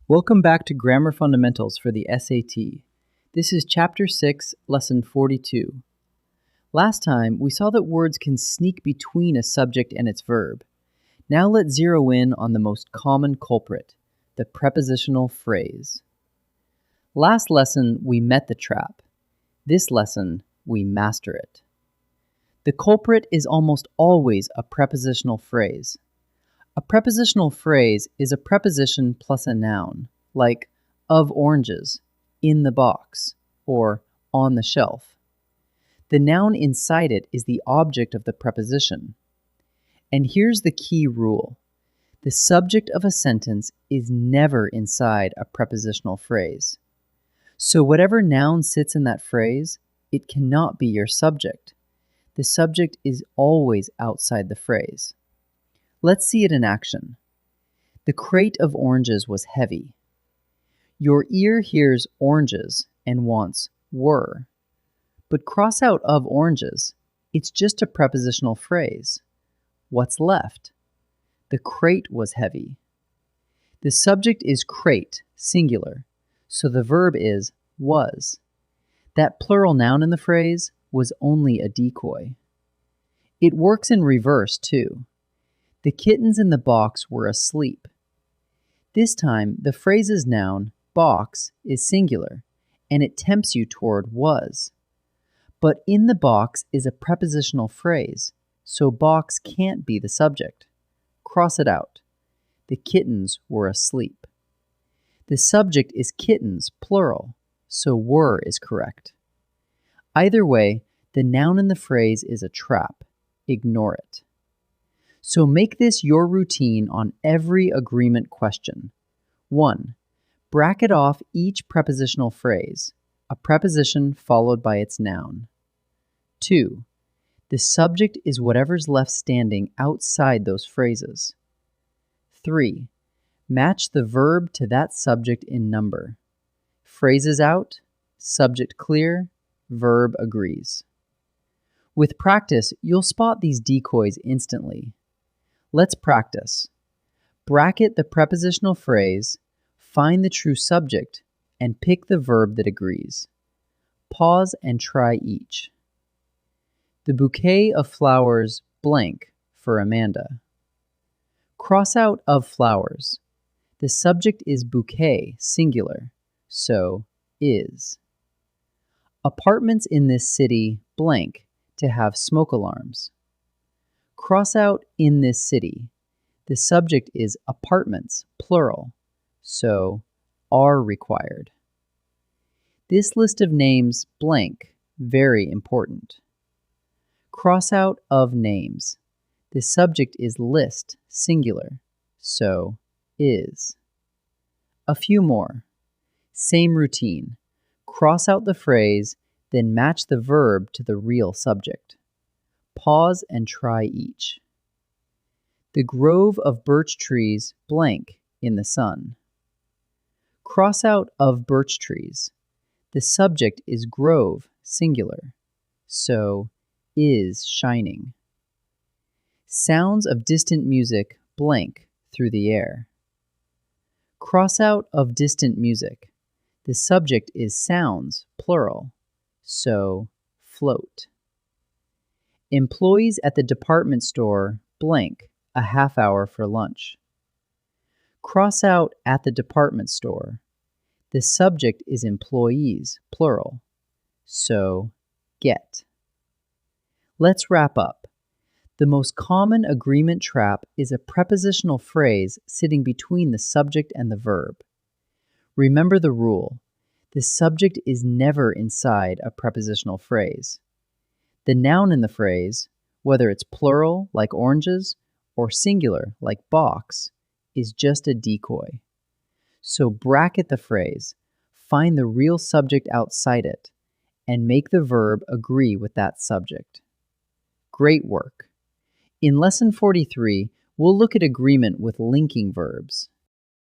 Welcome back to Grammar Fundamentals for the SAT. This is Chapter 6, Lesson 42. Last time, we saw that words can sneak between a subject and its verb. Now let's zero in on the most common culprit, the prepositional phrase. Last lesson, we met the trap. This lesson, we master it. The culprit is almost always a prepositional phrase. A prepositional phrase is a preposition plus a noun, like of oranges, in the box, or on the shelf. The noun inside it is the object of the preposition. And here's the key rule. The subject of a sentence is never inside a prepositional phrase. So whatever noun sits in that phrase, it cannot be your subject. The subject is always outside the phrase. Let's see it in action. The crate of oranges was heavy. Your ear hears oranges and wants were. But cross out of oranges. It's just a prepositional phrase. What's left? The crate was heavy. The subject is crate, singular, so the verb is was. That plural noun in the phrase was only a decoy. It works in reverse, too. The kittens in the box were asleep. This time, the phrase's noun, box, is singular, and it tempts you toward was. But in the box is a prepositional phrase, so box can't be the subject. Cross it out. The kittens were asleep. The subject is kittens, plural, so were is correct. Either way, the noun in the phrase is a trap. Ignore it. So make this your routine on every agreement question. 1. Bracket off each prepositional phrase, a preposition followed by its noun. 2. The subject is whatever's left standing outside those phrases. 3. Match the verb to that subject in number. Phrases out, subject clear, verb agrees. With practice, you'll spot these decoys instantly. Let's practice. Bracket the prepositional phrase, find the true subject, and pick the verb that agrees. Pause and try each. The bouquet of flowers blank for Amanda. Cross out of flowers. The subject is bouquet, singular, so is. Apartments in this city blank to have smoke alarms. Cross out in this city. The subject is apartments, plural, so are required. This list of names blank, very important. Cross out of names. The subject is list, singular, so is. A few more. Same routine. Cross out the phrase, then match the verb to the real subject. Pause and try each. The grove of birch trees blank in the sun. Cross out of birch trees. The subject is grove, singular, so is shining. Sounds of distant music blank through the air. Cross out of distant music. The subject is sounds, plural, so float. Employees at the department store blank a half hour for lunch. Cross out at the department store. The subject is employees, plural, so get. Let's wrap up. The most common agreement trap is a prepositional phrase sitting between the subject and the verb. Remember the rule. The subject is never inside a prepositional phrase. The noun in the phrase, whether it's plural, like oranges, or singular, like box, is just a decoy. So bracket the phrase, find the real subject outside it, and make the verb agree with that subject. Great work! In Lesson 43, we'll look at agreement with linking verbs.